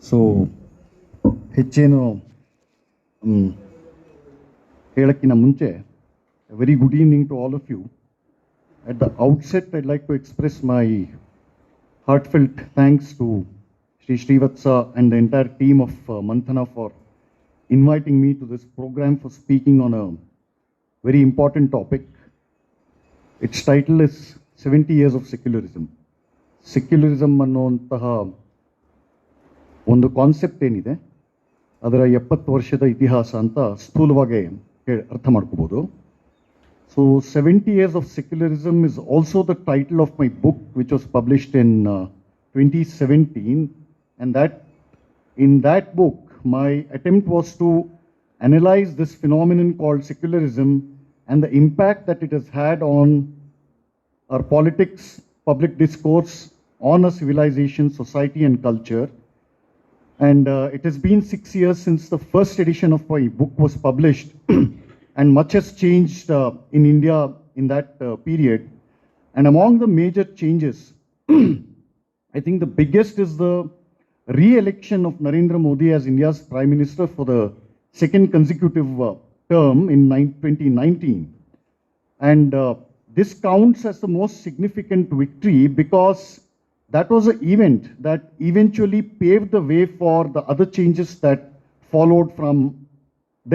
So ಹೆಚ್ಚೇನು ಹೇಳೋಕ್ಕಿಂತ ಮುಂಚೆ very good evening to all of you. At the outset, I'd like to express my heartfelt thanks to Sri Srivatsa and the entire team of Manthana for inviting me to this program for speaking on a very important topic. Its title is 70 Years of Secularism. Secularism ಅನ್ನುವಂತಹ ಒಂದು concept ಏನಿದೆ ಅದರ 70 ವರ್ಷದ ಇತಿಹಾಸ ಅಂತ ಸ್ಥೂಲವಾಗಿ ಅರ್ಥ ಮಾಡ್ಕೋಬೋದು. So 70 Years of Secularism is also the title of my book, which was published in 2017, and in that book my attempt was to analyze this phenomenon called secularism and the impact that it has had on our politics, public discourse, on our civilization, society and culture. And it has been 6 years since the first edition of my book was published. And much has changed in India in that period. And among the major changes, I think the biggest is the re-election of Narendra Modi as India's Prime Minister for the second consecutive term in 2019. And this counts as the most significant victory because that was an event that eventually paved the way for the other changes that followed from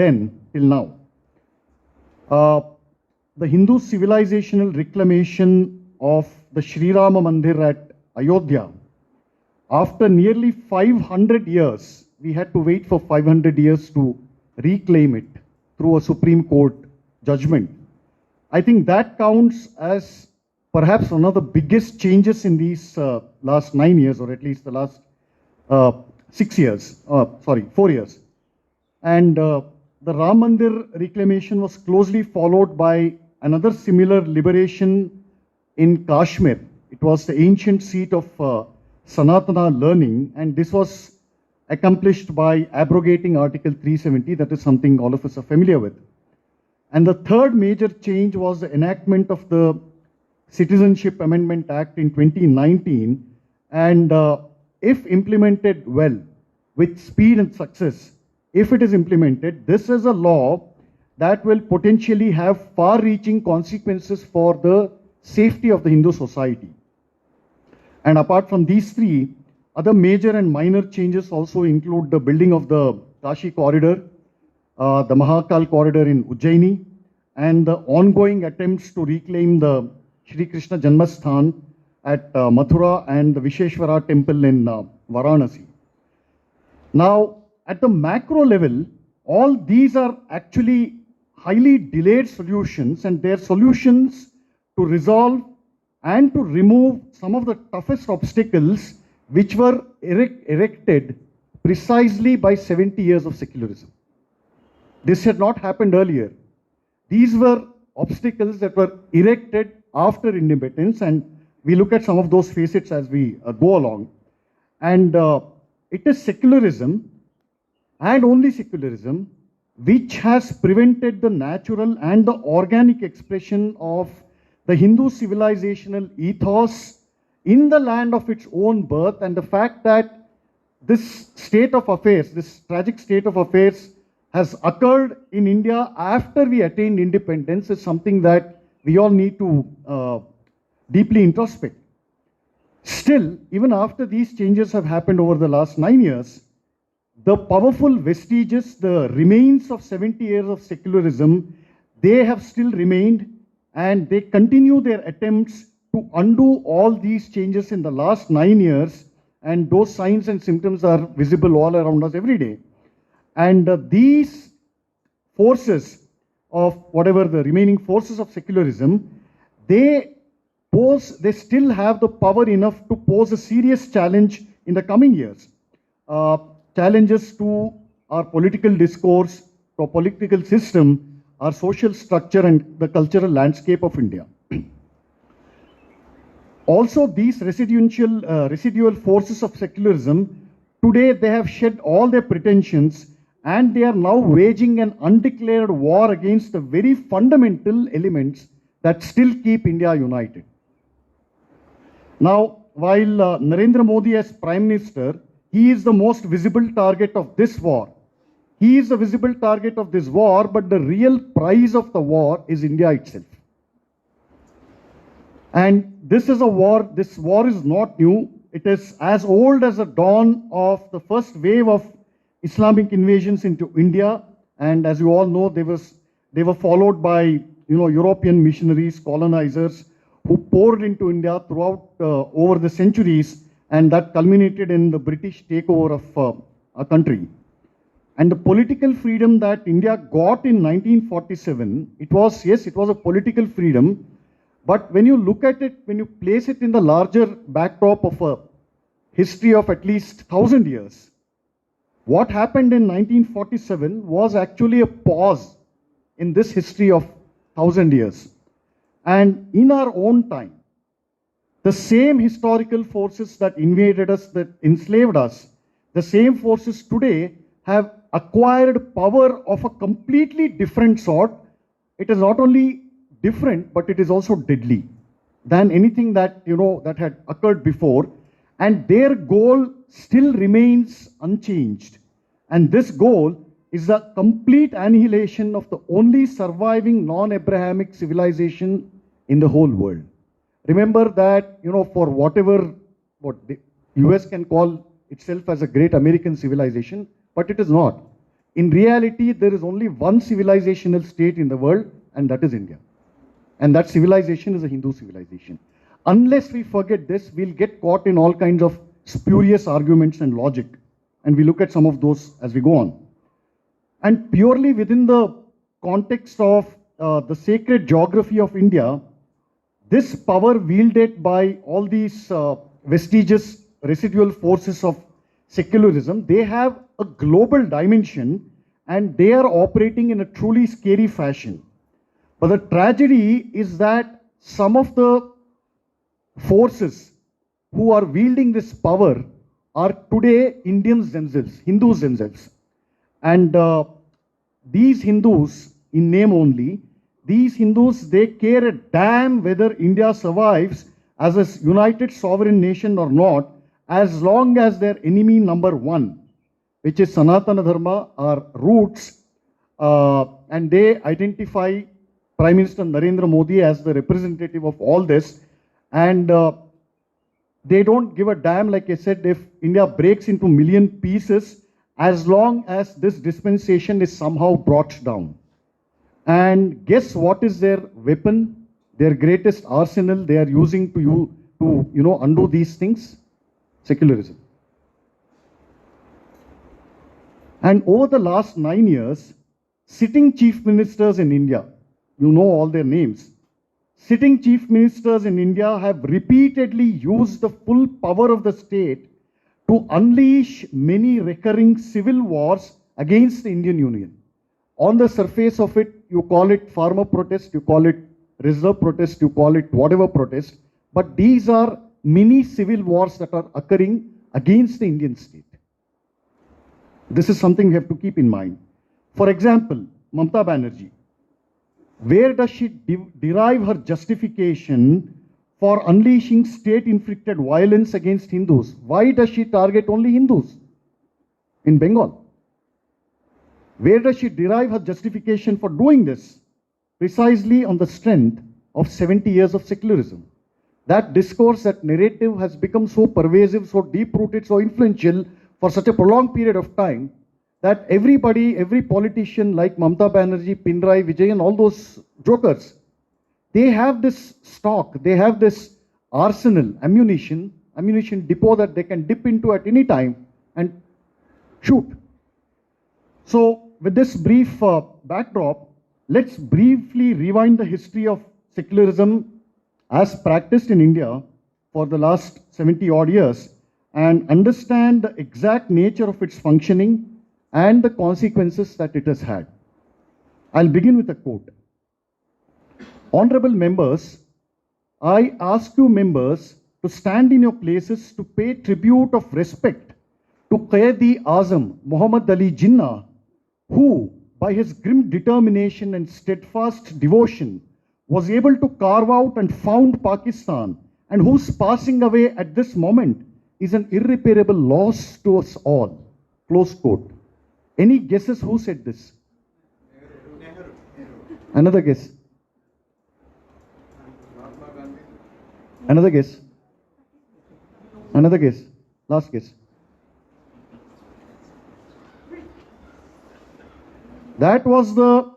then till now. The Hindu civilizational reclamation of the Sri Rama Mandir at Ayodhya. After nearly 500 years, we had to wait for 500 years to reclaim it through a Supreme Court judgment. I think that counts as perhaps one of the biggest changes in these last 9 years, or at least the last 4 years. And the Ram Mandir reclamation was closely followed by another similar liberation in Kashmir. It was the ancient seat of Sanatana learning, and this was accomplished by abrogating Article 370. That is something all of us are familiar with. And the third major change was the enactment of the Citizenship Amendment Act in 2019. And if implemented well, with speed and success, if it is implemented, this is a law that will potentially have far-reaching consequences for the safety of the Hindu society. And apart from these three, other major and minor changes also include the building of the Kashi corridor, the Mahakal corridor in Ujjaini, and the ongoing attempts to reclaim the Shri Krishna Janmasthan at Mathura and the Visheshwara temple in Varanasi. Now, at the macro level, all these are actually highly delayed solutions, and they're solutions to resolve and to remove some of the toughest obstacles which were erected precisely by 70 years of secularism. This had not happened earlier. These were obstacles that were erected after independence, and we look at some of those facets as we go along. And it is secularism, and only secularism, which has prevented the natural and the organic expression of the Hindu civilizational ethos in the land of its own birth. And the fact that this state of affairs, this tragic state of affairs, has occurred in India after we attained independence is something that we all need to deeply introspect. Still, even after these changes have happened over the last 9 years, the powerful vestiges, the remains of 70 years of secularism, they have still remained, and they continue their attempts to undo all these changes in the last 9 years, and those signs and symptoms are visible all around us every day. And these forces of whatever the remaining forces of secularism, they still have the power enough to pose a serious challenge in the coming years. Challenges to our political discourse, to our political system, our social structure and the cultural landscape of India. Also, these residual forces of secularism, today they have shed all their pretensions, and they are now waging an undeclared war against the very fundamental elements that still keep India united. Now, while Narendra Modi as Prime Minister, he is the most visible target of this war. He is the visible target of this war, but the real prize of the war is India itself. And this war is not new. It is as old as the dawn of the first wave of Islamic invasions into India. And as you all know, they were followed by European missionaries, colonizers, who poured into India throughout over the centuries, and that culminated in the British takeover of our country. And the political freedom that India got in 1947, it was a political freedom, but when you look at it, when you place it in the larger backdrop of a history of at least 1,000 years, what happened in 1947 was actually a pause in this history of 1,000 years. And in our own time, the same historical forces that invaded us, that enslaved us, the same forces today have acquired power of a completely different sort. It is not only different, but it is also deadly than anything that that had occurred before. And their goal still remains unchanged. And this goal is the complete annihilation of the only surviving non-Abrahamic civilization in the whole world. Remember that, for what the US can call itself as a great American civilization, but it is not. In reality, there is only one civilizational state in the world, and that is India. And that civilization is a Hindu civilization. Unless we forget this, we'll get caught in all kinds of spurious arguments and logic. And we look at some of those as we go on. And purely within the context of the sacred geography of India, this power wielded by all these vestigious residual forces of secularism, they have a global dimension and they are operating in a truly scary fashion. But the tragedy is that some of the forces who are wielding this power are today Indians themselves, Hindus themselves. And these Hindus, in name only, these Hindus, they care a damn whether India survives as a united sovereign nation or not, as long as their enemy number one, which is Sanatana Dharma, are roots, and they identify Prime Minister Narendra Modi as the representative of all this, and they don't give a damn, like I said, if India breaks into million pieces, as long as this dispensation is somehow brought down. And guess what is their weapon, their greatest arsenal they are using to undo these things? Secularism. And over the last 9 years, sitting chief ministers in India, you know all their names, sitting chief ministers in India have repeatedly used the full power of the state to unleash many recurring civil wars against the Indian Union. On the surface of it, you call it farmer protest, you call it reserve protest, you call it whatever protest, but these are mini civil wars that are occurring against the Indian state. This is something we have to keep in mind. For example, Mamata Banerjee, where does she derive her justification for unleashing state-inflicted violence against Hindus? Why does she target only Hindus in Bengal? Where does she derive her justification for doing this? Precisely on the strength of 70 years of secularism. That discourse, that narrative has become so pervasive, so deep-rooted, so influential for such a prolonged period of time that everybody, every politician like Mamata Banerjee, Pinarayi Vijayan, all those jokers, they have this stock, they have this arsenal, ammunition depot that they can dip into at any time and shoot. So with this brief backdrop, let's briefly rewind the history of secularism as practiced in India for the last 70 odd years and understand the exact nature of its functioning and the consequences that it has had. I'll begin with a quote. Honorable members, I ask you members to stand in your places to pay tribute of respect to Qaid-e-Azam Muhammad Ali Jinnah, who, by his grim determination and steadfast devotion, was able to carve out and found Pakistan, and whose passing away at this moment is an irreparable loss to us all. Close quote. Any guesses who said this? Another guess. Another guess. Another guess. Last guess. That was the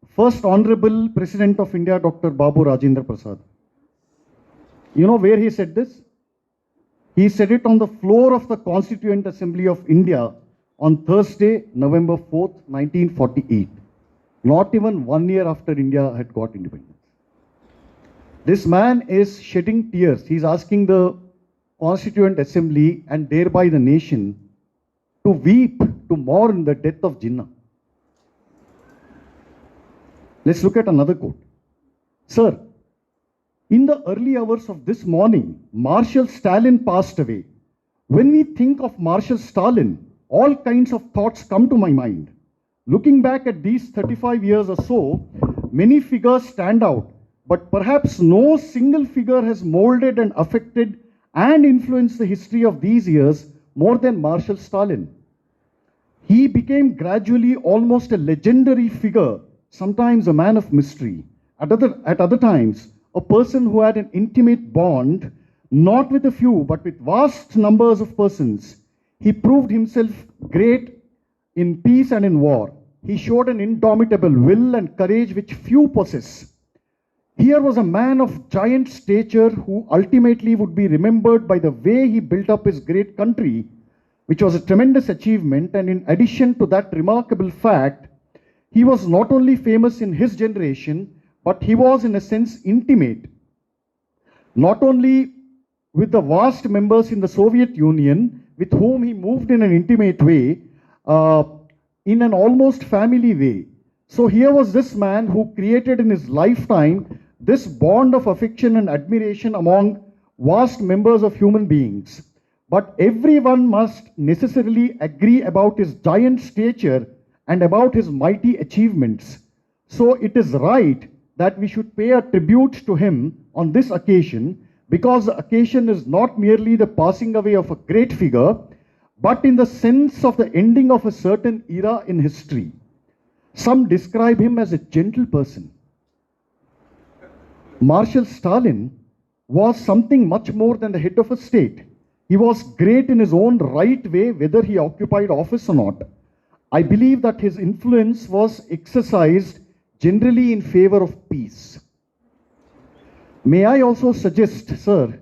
first Honorable President of India, Dr. Babu Rajendra Prasad. You know where he said this? He said it on the floor of the Constituent Assembly of India on Thursday, November 4th, 1948. Not even 1 year after India had got independence. This man is shedding tears. He's asking the Constituent Assembly and thereby the nation to weep, to mourn the death of Jinnah. Let's look at another quote. Sir, in the early hours of this morning, Marshal Stalin passed away. When we think of Marshal Stalin, all kinds of thoughts come to my mind. Looking back at these 35 years or so, many figures stand out, but perhaps no single figure has molded and affected and influenced the history of these years more than Marshal Stalin. He became gradually almost a legendary figure, sometimes a man of mystery, at other times a person who had an intimate bond, not with a few, but with vast numbers of persons. He proved himself great in peace and in war. He showed an indomitable will and courage which few possess. Here was a man of giant stature who ultimately would be remembered by the way he built up his great country, which was a tremendous achievement. And in addition to that remarkable fact, he was not only famous in his generation, but he was in a sense intimate, not only with the vast members in the Soviet Union, with whom he moved in an intimate way, in an almost family way. So here was this man who created in his lifetime this bond of affection and admiration among vast members of human beings. But everyone must necessarily agree about his giant stature and about his mighty achievements. So it is right that we should pay a tribute to him on this occasion, because the occasion is not merely the passing away of a great figure, but in the sense of the ending of a certain era in history. Some describe him as a gentle person. Marshal Stalin was something much more than the head of a state. He was great in his own right way, whether he occupied office or not. I believe that his influence was exercised generally in favor of peace. May I also suggest, sir,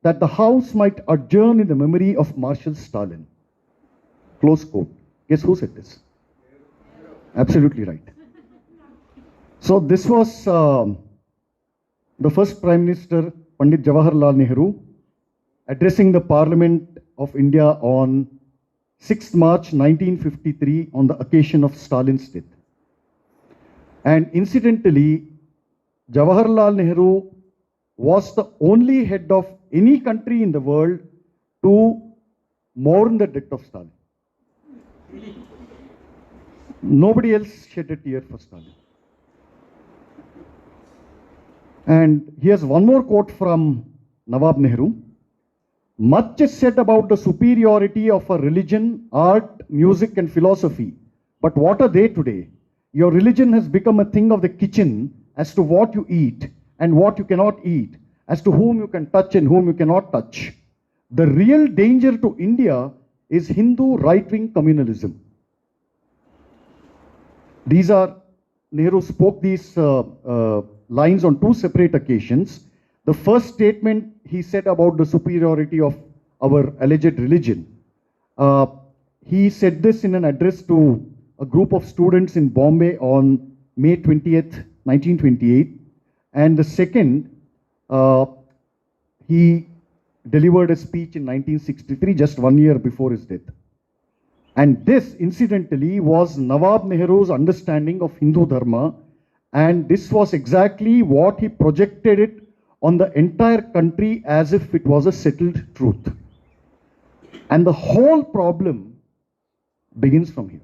that the House might adjourn in the memory of Marshal Stalin. Close quote. Guess who said this? Absolutely right. So this was the first Prime Minister, Pandit Jawaharlal Nehru, addressing the Parliament of India on 6th March 1953 on the occasion of Stalin's death. And incidentally, Jawaharlal Nehru was the only head of any country in the world to mourn the death of Stalin. Nobody else shed a tear for Stalin. And here's one more quote from Nawab Nehru. Much is said about the superiority of a religion, art, music and philosophy. But what are they today? Your religion has become a thing of the kitchen as to what you eat and what you cannot eat, as to whom you can touch and whom you cannot touch. The real danger to India is Hindu right-wing communalism. Nehru spoke these lines on two separate occasions. The first statement he said about the superiority of our alleged religion. He said this in an address to a group of students in Bombay on May 20th, 1928. And the second, he delivered a speech in 1963, just 1 year before his death. And this, incidentally, was Nawab Nehru's understanding of Hindu Dharma. And this was exactly what he projected it on the entire country as if it was a settled truth. And the whole problem begins from here.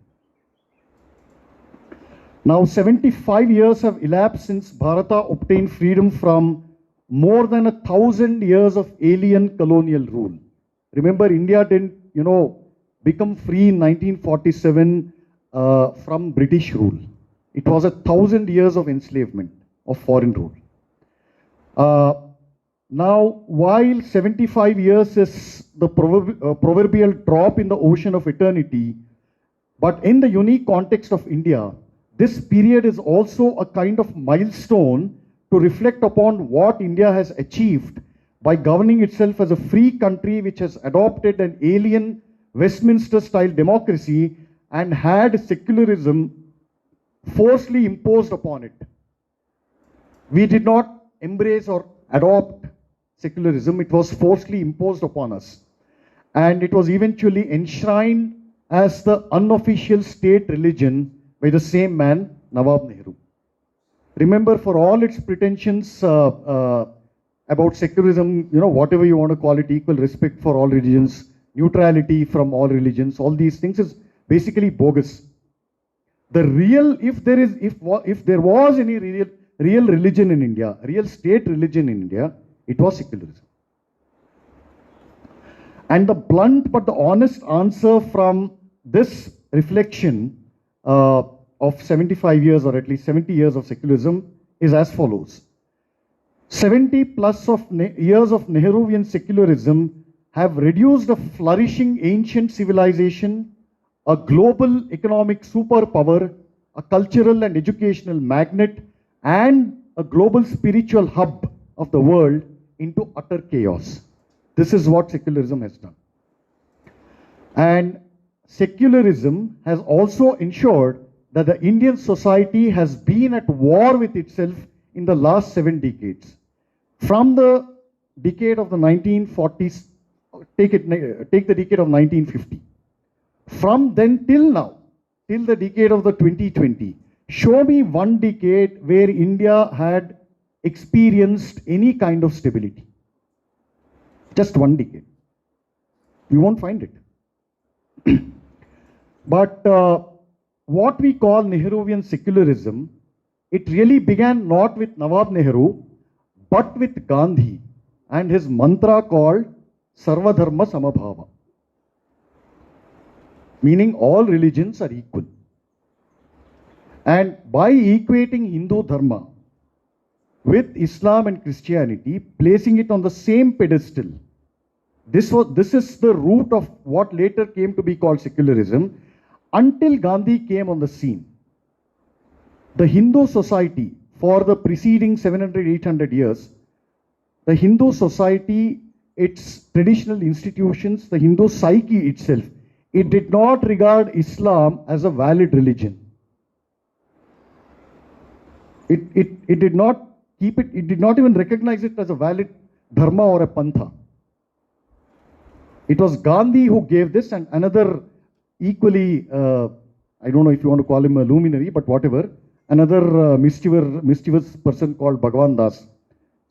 Now 75 years have elapsed since Bharata obtained freedom from more than 1,000 years of alien colonial rule. Remember, India didn't, become free in 1947 from British rule. It was 1,000 years of enslavement, of foreign rule. Now, while 75 years is the proverbial drop in the ocean of eternity, but in the unique context of India, this period is also a kind of milestone to reflect upon what India has achieved by governing itself as a free country which has adopted an alien Westminster-style democracy and had secularism forcefully imposed upon it. We did not embrace or adopt secularism, it was forcefully imposed upon us. And it was eventually enshrined as the unofficial state religion by the same man, Nawab Nehru. Remember, for all its pretensions about secularism, whatever you want to call it, equal respect for all religions, neutrality from all religions, all these things is basically bogus. The real, if there was any real religion in India, real state religion in India, it was secularism. And the blunt but the honest answer from this reflection of 75 years or at least 70 years of secularism is as follows. 70 plus years of Nehruvian secularism have reduced a flourishing ancient civilization, a global economic superpower, a cultural and educational magnet, and a global spiritual hub of the world into utter chaos. This is what secularism has done. And secularism has also ensured that the Indian society has been at war with itself in the last 7 decades. From the decade of the 1940s, take the decade of 1950. From then till now, till the decade of the 2020, show me one decade where India had experienced any kind of stability. Just one decade. You won't find it. But what we call Nehruvian secularism, it really began not with Nawab Nehru, but with Gandhi and his mantra called Sarvadharma Samabhava, meaning all religions are equal. And by equating Hindu Dharma with Islam and Christianity, placing it on the same pedestal, this is the root of what later came to be called secularism, until Gandhi came on the scene. The Hindu society, for the preceding 700-800 years, the Hindu society, its traditional institutions, the Hindu psyche itself, it did not regard Islam as a valid religion. It did not keep it, it did not even recognize it as a valid dharma or a pantha. It was Gandhi who gave this, and another equally, I don't know if you want to call him a luminary, but whatever, another mischievous person called Bhagwan Das.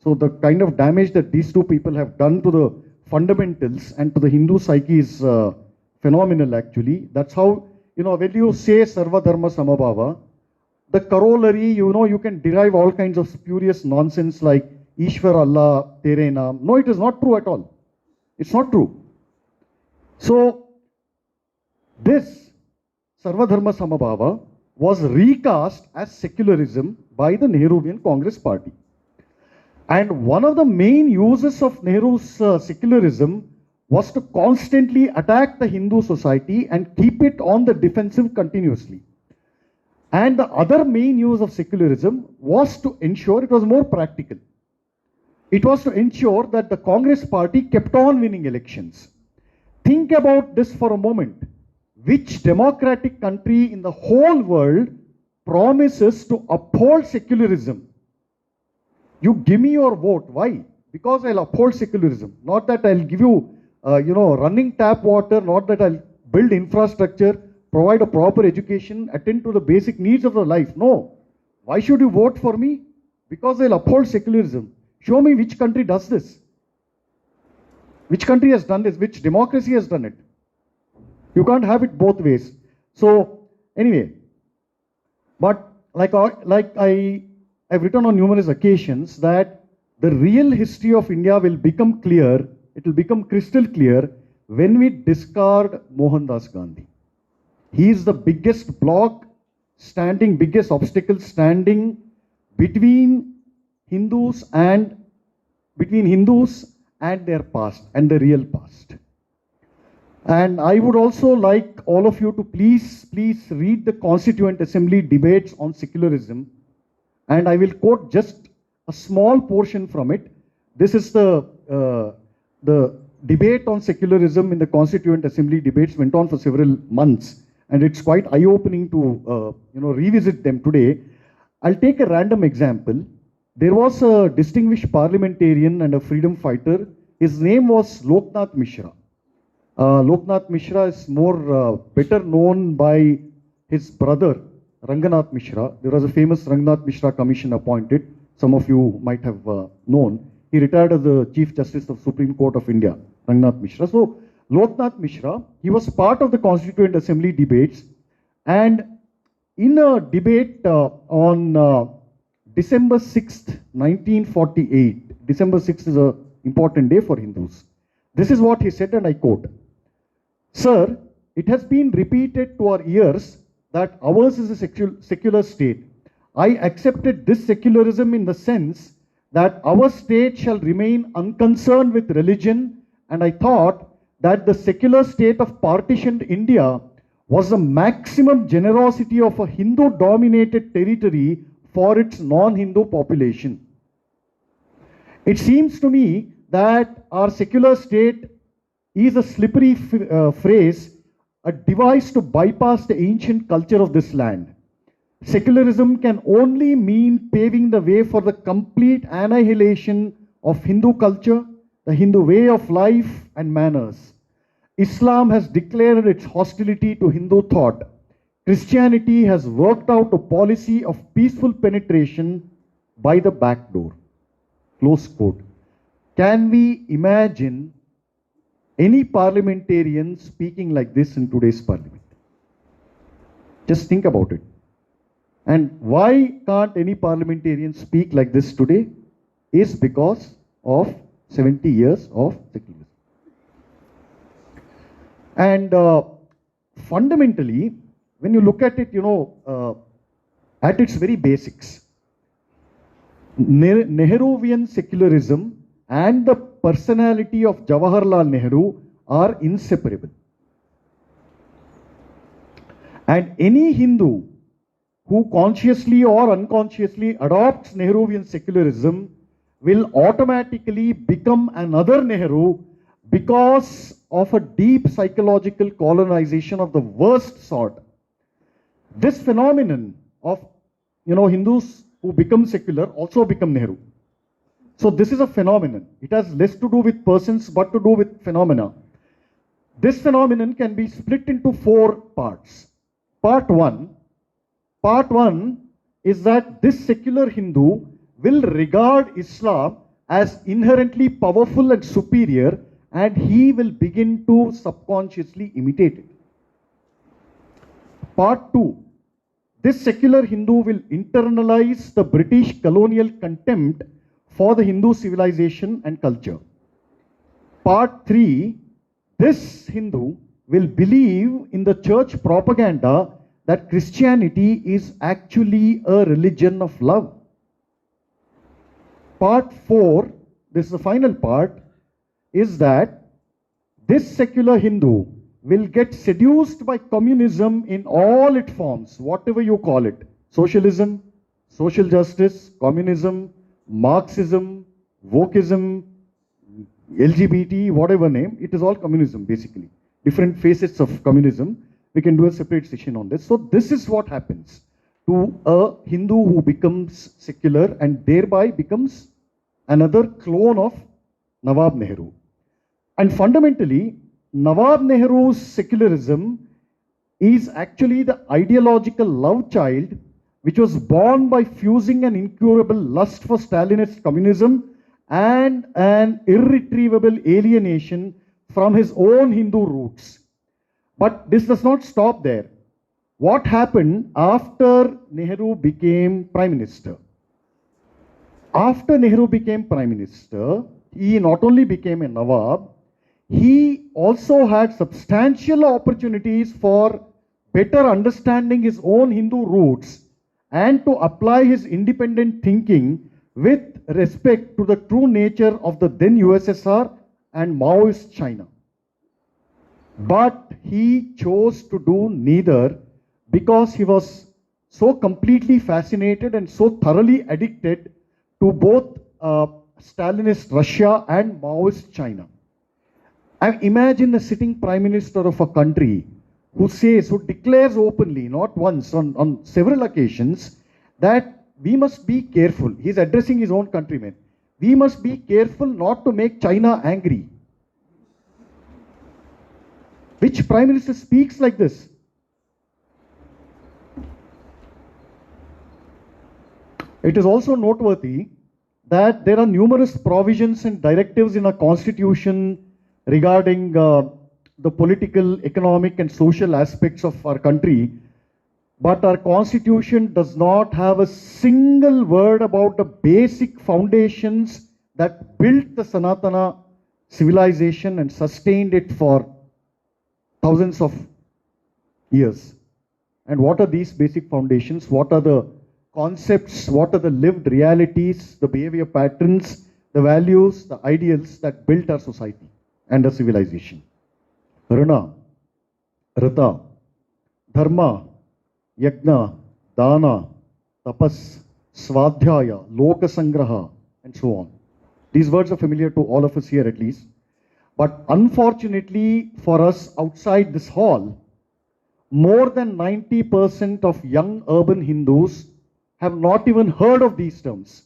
So the kind of damage that these two people have done to the fundamentals and to the Hindu psyche is phenomenal actually. That's how, when you say Sarva Dharma Samabhava, the corollary, you can derive all kinds of spurious nonsense like Ishwar Allah, Tere Naam. No, it is not true at all. It's not true. So, this Sarva Dharma Samabhava was recast as secularism by the Nehruvian Congress Party. And one of the main uses of Nehru's secularism was to constantly attack the Hindu society and keep it on the defensive continuously. And the other main use of secularism was to ensure, it was more practical. It was to ensure that the Congress Party kept on winning elections. Think about this for a moment. Which democratic country in the whole world promises to uphold secularism? You give me your vote. Why? Because I'll uphold secularism. Not that I'll give you, running tap water, not that I'll build infrastructure, provide a proper education, attend to the basic needs of the life. No. Why should you vote for me? Because I'll uphold secularism. Show me which country does this. Which country has done this? Which democracy has done it? You can't have it both ways. So, anyway, but like I've written on numerous occasions that the real history of India will become clear, it will become crystal clear when we discard Mohandas Gandhi. He is the biggest block standing, biggest obstacle standing between Hindus and their past and the real past. And I would also like all of you to please read the Constituent Assembly debates on secularism. And I will quote just a small portion from it. This is the debate on secularism in the Constituent Assembly debates went on for several months. And it's quite eye-opening to revisit them today. I'll take a random example. There was a distinguished parliamentarian and a freedom fighter. His name was Loknath Mishra. Loknath Mishra is more better known by his brother Ranganath Mishra. There was a famous Ranganath Mishra commission appointed. Some of you might have known. He retired as the Chief Justice of Supreme Court of India, Ranganath Mishra. So Loknath Mishra, he was part of the Constituent Assembly debates, and in a debate on December 6th, 1948, December 6th is an important day for Hindus. This is what he said, and I quote, "Sir, it has been repeated to our ears that ours is a secular state. I accepted this secularism in the sense that our state shall remain unconcerned with religion, and I thought that the secular state of partitioned India was the maximum generosity of a Hindu-dominated territory for its non-Hindu population. It seems to me that our secular state is a slippery phrase, a device to bypass the ancient culture of this land. Secularism can only mean paving the way for the complete annihilation of Hindu culture, the Hindu way of life and manners. Islam has declared its hostility to Hindu thought. Christianity has worked out a policy of peaceful penetration by the back door." Close quote. Can we imagine any parliamentarian speaking like this in today's parliament? Just think about it. And why can't any parliamentarian speak like this today? Is because of 70 years of secularism. And fundamentally, when you look at it, at its very basics, Nehruvian secularism and the personality of Jawaharlal Nehru are inseparable. And any Hindu who consciously or unconsciously adopts Nehruvian secularism will automatically become another Nehru because of a deep psychological colonization of the worst sort. This phenomenon of Hindus who become secular also become Nehru. So this is a phenomenon. It has less to do with persons but to do with phenomena. This phenomenon can be split into 4 parts. Part one is that this secular Hindu will regard Islam as inherently powerful and superior, and he will begin to subconsciously imitate it. Part 2, this secular Hindu will internalize the British colonial contempt for the Hindu civilization and culture. Part 3, this Hindu will believe in the church propaganda that Christianity is actually a religion of love. Part 4, this is the final part, is that this secular Hindu will get seduced by communism in all its forms, whatever you call it. Socialism, social justice, communism, Marxism, wokeism, LGBT, whatever name, it is all communism basically. Different facets of communism. We can do a separate session on this. So this is what happens to a Hindu who becomes secular and thereby becomes another clone of Nawab Nehru. And fundamentally, Nawab Nehru's secularism is actually the ideological love child which was born by fusing an incurable lust for Stalinist communism and an irretrievable alienation from his own Hindu roots. But this does not stop there. What happened after Nehru became Prime Minister? After Nehru became Prime Minister, he not only became a Nawab, he also had substantial opportunities for better understanding his own Hindu roots and to apply his independent thinking with respect to the true nature of the then USSR and Maoist China. But he chose to do neither because he was so completely fascinated and so thoroughly addicted to both Stalinist Russia and Maoist China. I imagine a sitting prime minister of a country who declares openly, not once, on several occasions, that we must be careful. He's addressing his own countrymen. We must be careful not to make China angry. Which prime minister speaks like this? It is also noteworthy that there are numerous provisions and directives in our constitution regarding the political, economic and social aspects of our country, but our constitution does not have a single word about the basic foundations that built the Sanatana civilization and sustained it for thousands of years. And what are these basic foundations? What are the concepts? What are the lived realities, the behavior patterns, the values, the ideals that built our society and our civilization? Rana, Rata, Dharma, Yajna, Dana, Tapas, Svadhyaya, Lokasangraha, and so on. These words are familiar to all of us here at least. But unfortunately for us outside this hall, more than 90% of young urban Hindus have not even heard of these terms.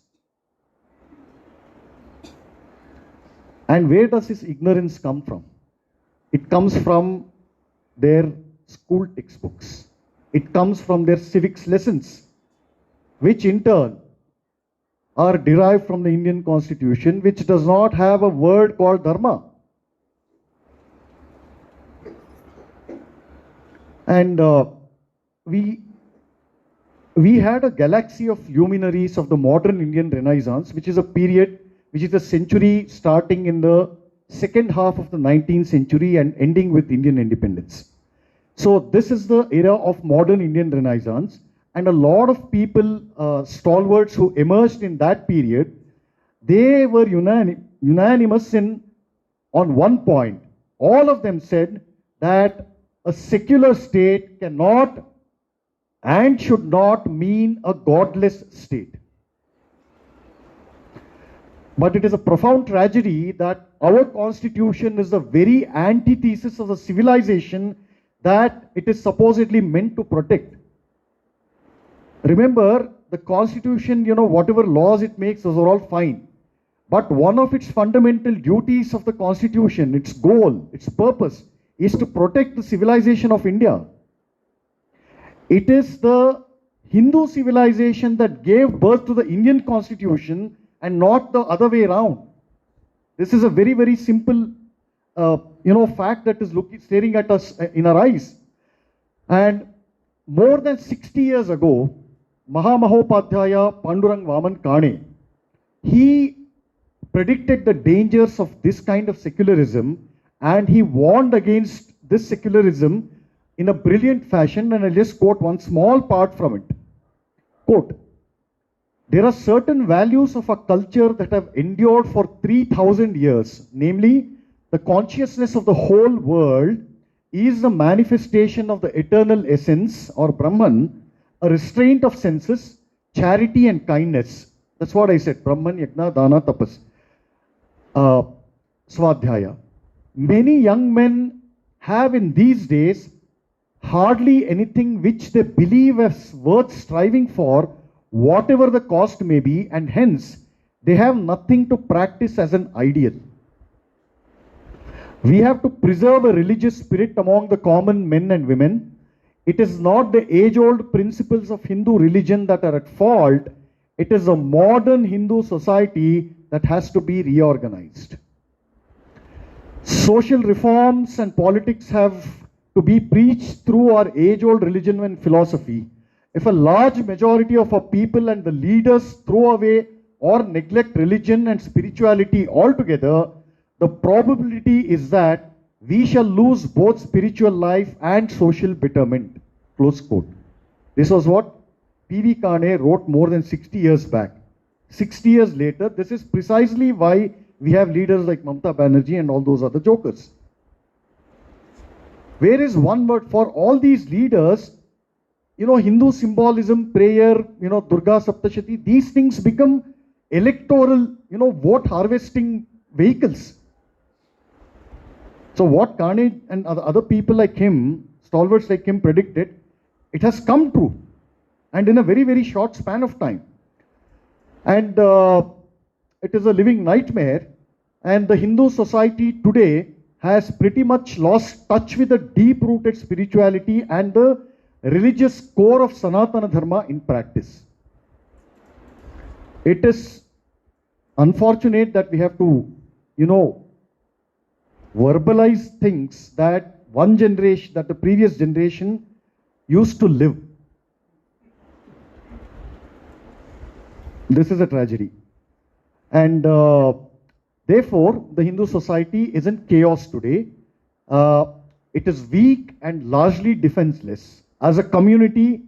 And where does this ignorance come from? It comes from their school textbooks. It comes from their civics lessons, which in turn are derived from the Indian Constitution, which does not have a word called Dharma. And we had a galaxy of luminaries of the modern Indian Renaissance, which is a period, which is a century starting in the second half of the 19th century and ending with Indian independence. So this is the era of modern Indian Renaissance, and a lot of people, stalwarts who emerged in that period, they were unanimous on one point. All of them said that a secular state cannot and should not mean a godless state. But it is a profound tragedy that our constitution is the very antithesis of the civilization that it is supposedly meant to protect. Remember, the constitution, whatever laws it makes, those are all fine. But one of its fundamental duties of the constitution, its goal, its purpose, is to protect the civilization of India. It is the Hindu civilization that gave birth to the Indian constitution and not the other way around. This is a very, very simple, fact that is staring at us in our eyes. And more than 60 years ago, Mahamahopadhyaya Pandurang Vaman Kane, he predicted the dangers of this kind of secularism, and he warned against this secularism in a brilliant fashion, and I'll just quote one small part from it. Quote, "There are certain values of a culture that have endured for 3,000 years, namely, the consciousness of the whole world is the manifestation of the eternal essence or Brahman, a restraint of senses, charity and kindness." That's what I said, Brahman, Yajna, Dana, Tapas, Swadhyaya. Many young men have in these days hardly anything which they believe is worth striving for, whatever the cost may be, and hence they have nothing to practice as an ideal. We have to preserve a religious spirit among the common men and women. It is not the age-old principles of Hindu religion that are at fault. It is a modern Hindu society that has to be reorganized. Social reforms and politics have to be preached through our age-old religion and philosophy. If a large majority of our people and the leaders throw away or neglect religion and spirituality altogether, the probability is that we shall lose both spiritual life and social betterment. Close quote. This was what P.V. Kane wrote more than 60 years back. 60 years later, this is precisely why we have leaders like Mamata Banerjee and all those other jokers. Where is one word for all these leaders? Hindu symbolism, prayer, Durga Saptashati, these things become electoral, vote harvesting vehicles. So what Kane and other people like him, stalwarts like him predicted, it has come true. And in a very, very short span of time. And it is a living nightmare. And the Hindu society today has pretty much lost touch with the deep-rooted spirituality and the religious core of Sanatana Dharma in practice. It is unfortunate that we have to, verbalize things that that the previous generation used to live. This is a tragedy. And therefore, the Hindu society is in chaos today. It is weak and largely defenseless. As a community,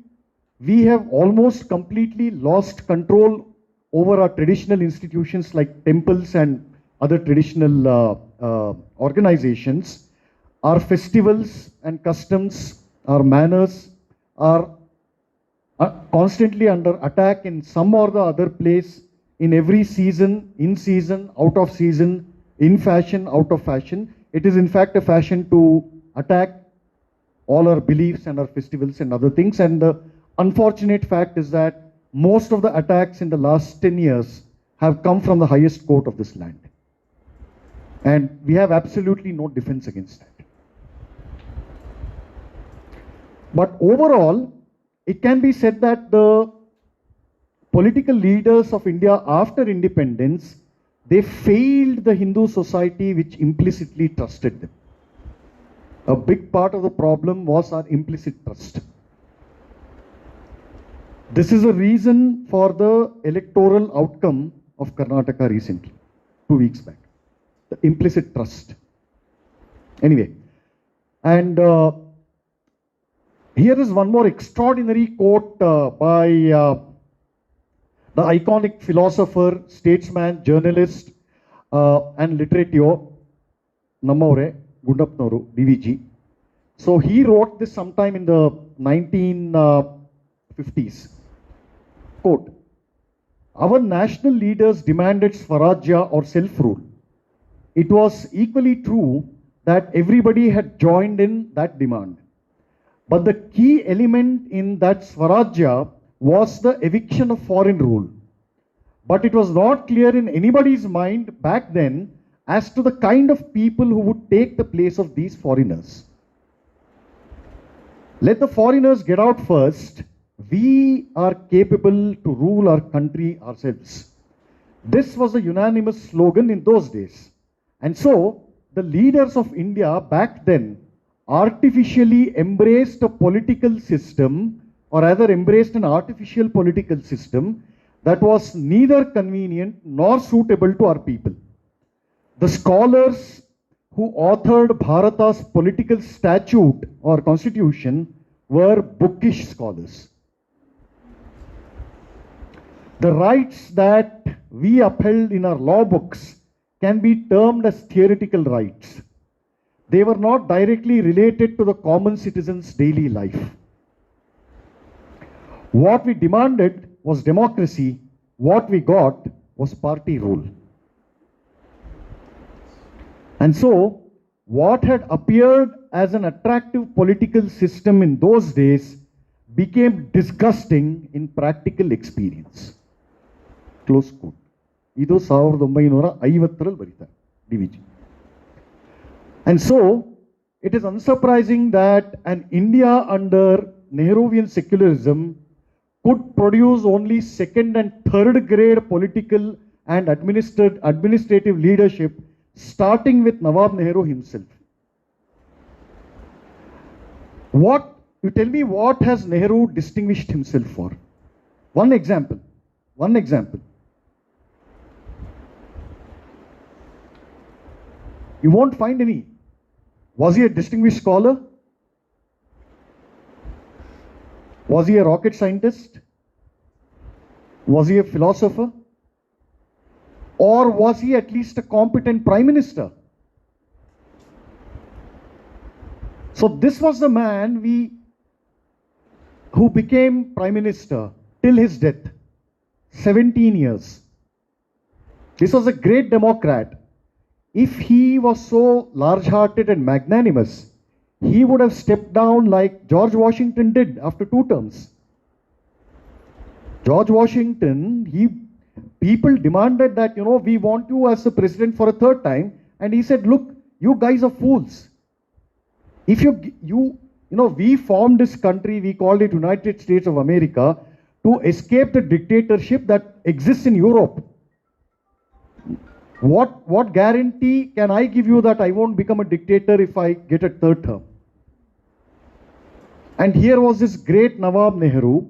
we have almost completely lost control over our traditional institutions like temples and other traditional organizations. Our festivals and customs, our manners are constantly under attack in some or the other place, in every season, in season, out of season, in fashion, out of fashion. It is in fact a fashion to attack all our beliefs and our festivals and other things. And the unfortunate fact is that most of the attacks in the last 10 years have come from the highest court of this land. And we have absolutely no defense against that. But overall, it can be said that the political leaders of India after independence, they failed the Hindu society which implicitly trusted them. A big part of the problem was our implicit trust. This is a reason for the electoral outcome of Karnataka recently, 2 weeks back. The implicit trust. Anyway, and here is one more extraordinary quote by the iconic philosopher, statesman, journalist, and literature, Nammaure Gundapnoru, DVG. So he wrote this sometime in the 1950s. Quote, our national leaders demanded Swarajya or self-rule. It was equally true that everybody had joined in that demand. But the key element in that Swarajya was the eviction of foreign rule. But it was not clear in anybody's mind back then as to the kind of people who would take the place of these foreigners. Let the foreigners get out first. We are capable to rule our country ourselves. This was a unanimous slogan in those days. And so, the leaders of India back then artificially embraced a political system, or rather embraced an artificial political system that was neither convenient nor suitable to our people. The scholars who authored Bharata's political statute or constitution were bookish scholars. The rights that we upheld in our law books can be termed as theoretical rights. They were not directly related to the common citizen's daily life. What we demanded was democracy. What we got was party rule. And so, what had appeared as an attractive political system in those days became disgusting in practical experience. Close quote. ಇದು 1950ರಲ್ಲಿ ಬರೀತಾರೆ DVG. And so, it is unsurprising that an India under Nehruvian secularism could produce only second and third grade political and administrative leadership, starting with Nawab Nehru himself. You tell me, what has Nehru distinguished himself for? One example. You won't find any. Was he a distinguished scholar? Was he a rocket scientist? Was he a philosopher? Or was he at least a competent prime minister? So this was the man who became prime minister till his death, 17 years. This was a great democrat. If he was so large-hearted and magnanimous, he would have stepped down like George Washington did after 2 terms. George Washington, people demanded that, we want you as the president for a 3rd time. And he said, look, you guys are fools. If we formed this country, we called it United States of America, to escape the dictatorship that exists in Europe. What guarantee can I give you that I won't become a dictator if I get a 3rd term? And here was this great Nawab Nehru,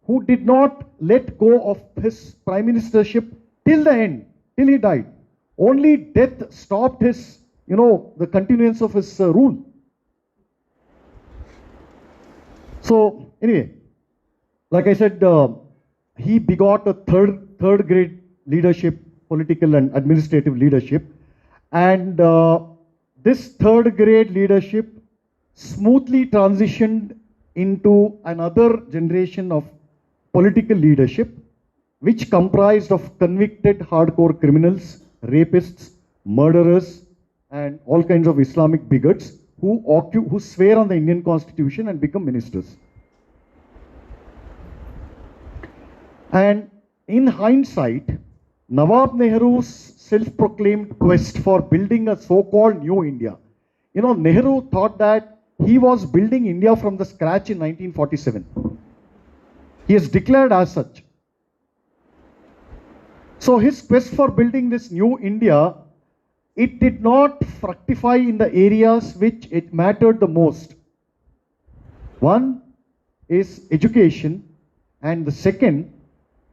who did not let go of his prime ministership till the end, till he died. Only death stopped his, the continuance of his rule. So anyway, like I said, he begot a third grade leadership, political and administrative leadership. And this 3rd grade leadership smoothly transitioned into another generation of political leadership, which comprised of convicted hardcore criminals, rapists, murderers, and all kinds of Islamic bigots who swear on the Indian Constitution and become ministers. And in hindsight, Nawab Nehru's self-proclaimed quest for building a so-called new India. Nehru thought that he was building India from the scratch in 1947. He is declared as such. So his quest for building this new India, it did not fructify in the areas which it mattered the most. One is education, and the second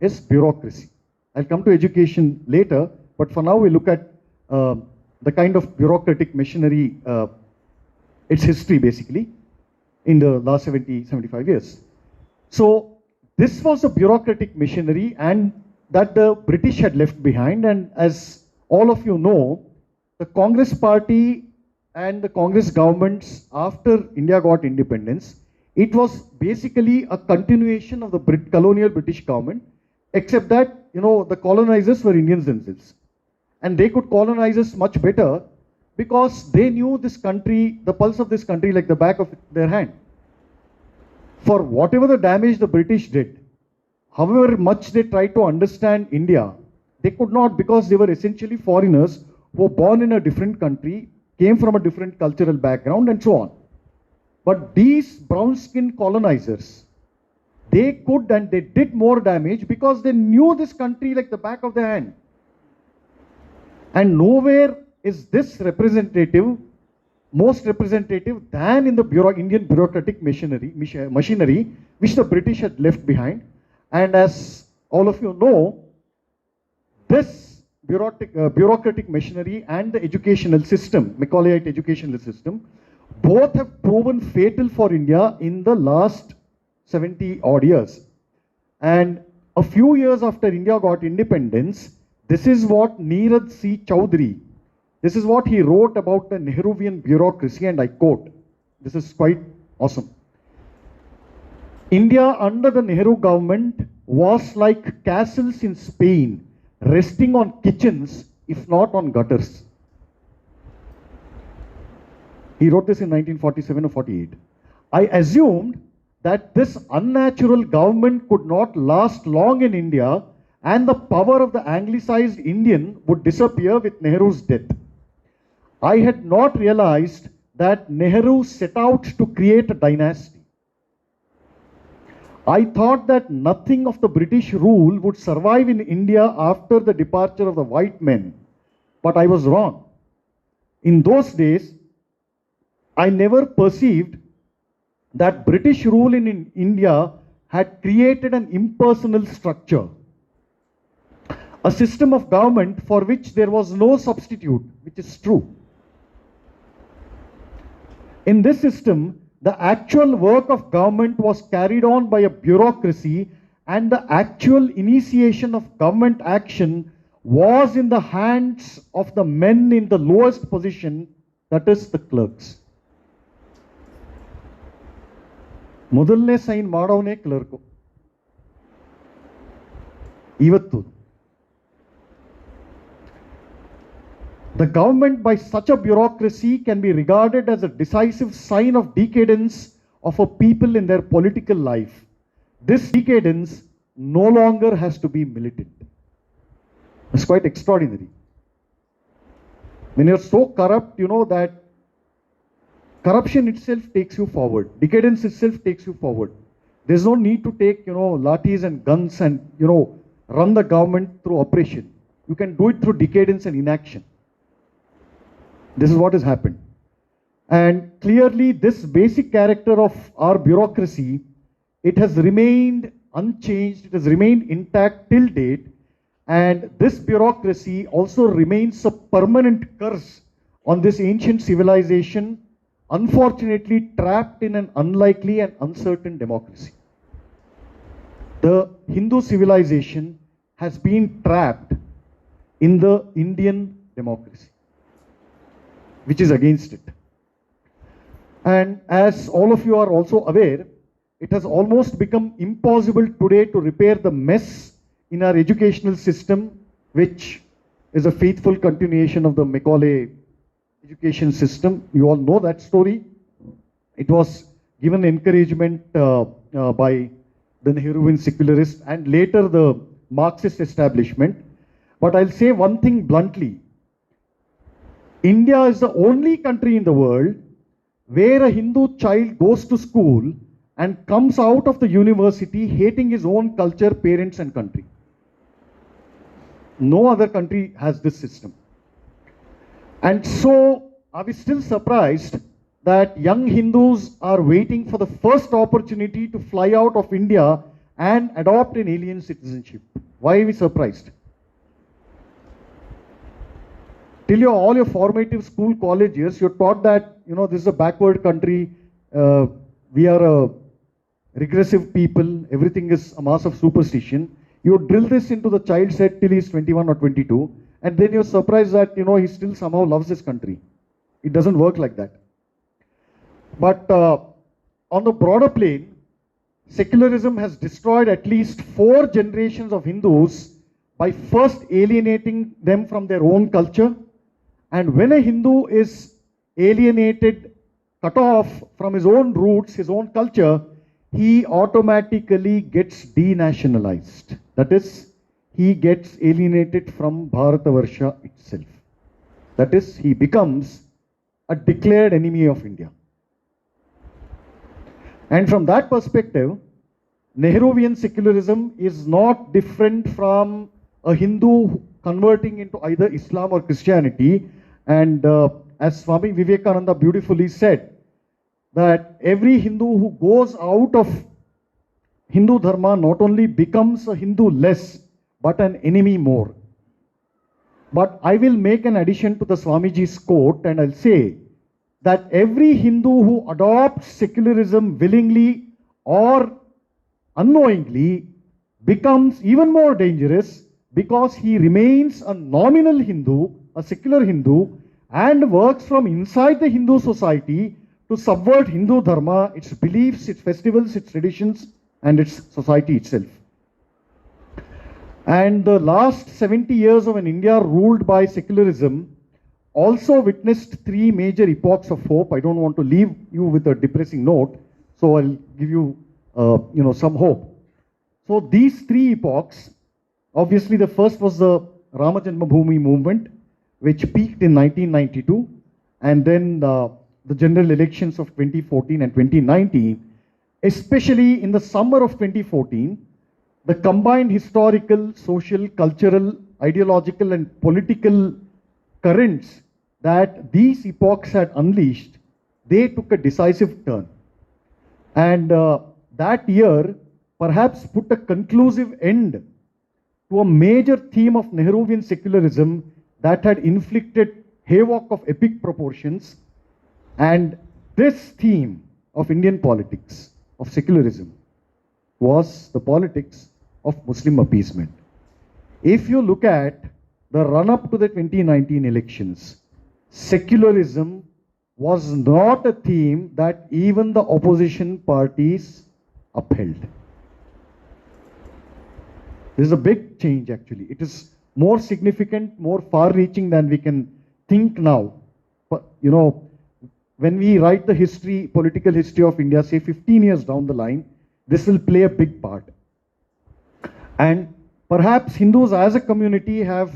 is bureaucracy. I'll come to education later, but for now we look at the kind of bureaucratic machinery, its history basically, in the last 75 years. So this was a bureaucratic machinery and that the British had left behind, and as all of you know, the Congress party and the Congress governments after India got independence, it was basically a continuation of the colonial British government, except that, the colonizers were Indians themselves. And they could colonize us much better because they knew this country, the pulse of this country, like the back of their hand. For whatever the damage the British did, however much they tried to understand India, they could not, because they were essentially foreigners who were born in a different country, came from a different cultural background, and so on. But these brown-skinned colonizers, they could and they did more damage because they knew this country like the back of their hand. And nowhere is this most representative than in the Indian bureaucratic machinery, which the British had left behind. And as all of you know, this bureaucratic machinery and the educational system, Macaulayite educational system, both have proven fatal for India in the last 70 odd years. And a few years after India got independence, this is what Neeraj C. Chowdhury, this is what he wrote about the Nehruvian bureaucracy, and I quote, this is quite awesome. India under the Nehru government was like castles in Spain, resting on kitchens, if not on gutters. He wrote this in 1947 or 48. I assumed that this unnatural government could not last long in India and the power of the anglicized Indian would disappear with Nehru's death. I had not realized that Nehru set out to create a dynasty. I thought that nothing of the British rule would survive in India after the departure of the white men, but I was wrong. In those days, I never perceived that British rule in India had created an impersonal structure, a system of government for which there was no substitute, which is true. In this system, the actual work of government was carried on by a bureaucracy, and the actual initiation of government action was in the hands of the men in the lowest position, that is the clerks. ಮೊದಲನೇ sign ಮಾಡೋನೇ clerk. ಇವತ್ತು the government by such a bureaucracy can be regarded as a decisive sign of decadence of a people in their political life. This decadence no longer has to be militant. It's quite extraordinary. When you're so corrupt, you know that corruption itself takes you forward. Decadence itself takes you forward. There's no need to take, lathis and guns and, run the government through oppression. You can do it through decadence and inaction. This is what has happened. And clearly, this basic character of our bureaucracy, it has remained unchanged, it has remained intact till date. And this bureaucracy also remains a permanent curse on this ancient civilization, unfortunately trapped in an unlikely and uncertain democracy. The Hindu civilization has been trapped in the Indian democracy, which is against it. And as all of you are also aware, it has almost become impossible today to repair the mess in our educational system, which is a faithful continuation of the Macaulay education system. You all know that story. It was given encouragement by the Nehruvian secularists and later the Marxist establishment. But I'll say one thing bluntly. India is the only country in the world where a Hindu child goes to school and comes out of the university hating his own culture, parents and country. No other country has this system. And so, are we still surprised that young Hindus are waiting for the first opportunity to fly out of India and adopt an alien citizenship? Why are we surprised? Till all your formative school, college years, you're taught that, this is a backward country, we are a regressive people, everything is a mass of superstition. You drill this into the child's head till he's 21 or 22, and then you're surprised that, he still somehow loves his country. It doesn't work like that. But on the broader plane, secularism has destroyed at least 4 generations of Hindus by first alienating them from their own culture. And when a Hindu is alienated, cut off from his own roots, his own culture, he automatically gets denationalized. That is, he gets alienated from Bharatavarsha itself. That is, he becomes a declared enemy of India. And from that perspective, Nehruvian secularism is not different from a Hindu converting into either Islam or Christianity. And as Swami Vivekananda beautifully said, that every Hindu who goes out of Hindu Dharma not only becomes a Hindu less, but an enemy more. But I will make an addition to the Swamiji's quote, and I'll say that every Hindu who adopts secularism willingly or unknowingly becomes even more dangerous, because he remains a nominal Hindu, a secular Hindu, and works from inside the Hindu society to subvert Hindu Dharma, its beliefs, its festivals, its traditions, and its society itself. And the last 70 years of an India ruled by secularism also witnessed 3 major epochs of hope. I don't want to leave you with a depressing note, so I'll give you, some hope. So these 3 epochs, obviously the first was the Rama Janmabhoomi movement, which peaked in 1992, and then the general elections of 2014 and 2019, especially in the summer of 2014, the combined historical, social, cultural, ideological and political currents that these epochs had unleashed, they took a decisive turn. And that year perhaps put a conclusive end to a major theme of Nehruvian secularism that had inflicted havoc of epic proportions. And this theme of Indian politics, of secularism, was the politics of Muslim appeasement. If you look at the run up to the 2019 elections, secularism was not a theme that even the opposition parties upheld. This is a big change actually. It is more significant, more far reaching than we can think now. But, you know, when we write the history, political history of India, say 15 years down the line, this will play a big part. And perhaps Hindus as a community have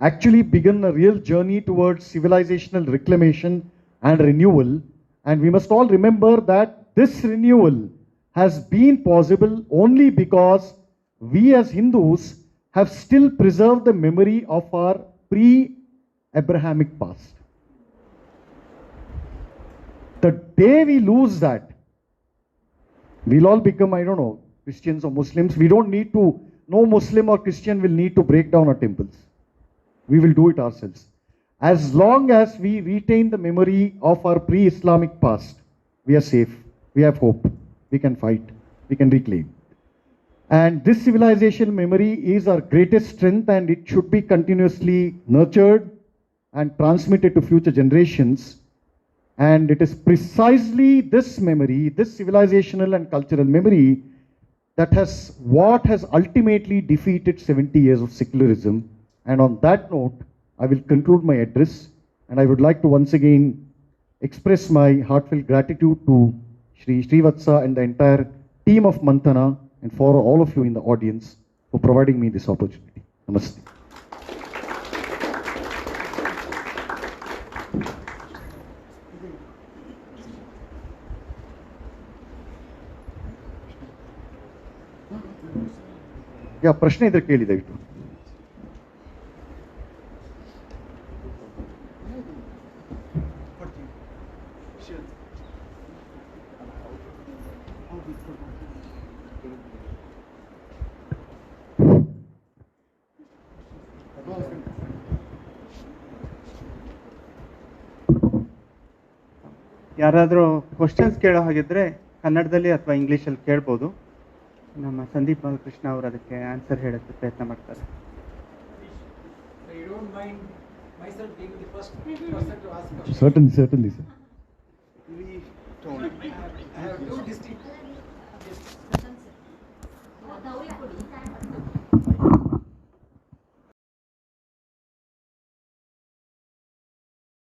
actually begun a real journey towards civilizational reclamation and renewal. And we must all remember that this renewal has been possible only because we as Hindus have still preserved the memory of our pre-Abrahamic past. The day we lose that, we'll all become, I don't know, Christians or Muslims. We don't need to, no Muslim or Christian will need to break down our temples. We will do it ourselves. As long as we retain the memory of our pre-Islamic past, we are safe, we have hope, we can fight, we can reclaim. And this civilization memory is our greatest strength, and it should be continuously nurtured and transmitted to future generations. And it is precisely this memory, this civilizational and cultural memory, that has ultimately defeated 70 years of secularism. And on that note, I will conclude my address, and I would like to once again express my heartfelt gratitude to Shri Srivatsa and the entire team of Manthana, and for all of you in the audience for providing me this opportunity. Namaste. ಯಾ ಪ್ರಶ್ನೆ ಇದ್ರೆ ಕೇಳಿ ದಯವಿಟ್ಟು. ಯಾರಾದರೂ questions ಕೇಳೋ ಹಾಗಿದ್ರೆ ಕನ್ನಡದಲ್ಲಿ ಅಥವಾ ಇಂಗ್ಲೀಷಲ್ಲಿ ಕೇಳ್ಬೋದು. ನಮ್ಮ ಸಂದೀಪ್ ಬಾಲಕೃಷ್ಣ ಅವರು ಅದಕ್ಕೆ ಆನ್ಸರ್ ಹೇಳೋಕ್ಕೆ ಪ್ರಯತ್ನ ಮಾಡ್ತಾರೆ. Certainly, sir.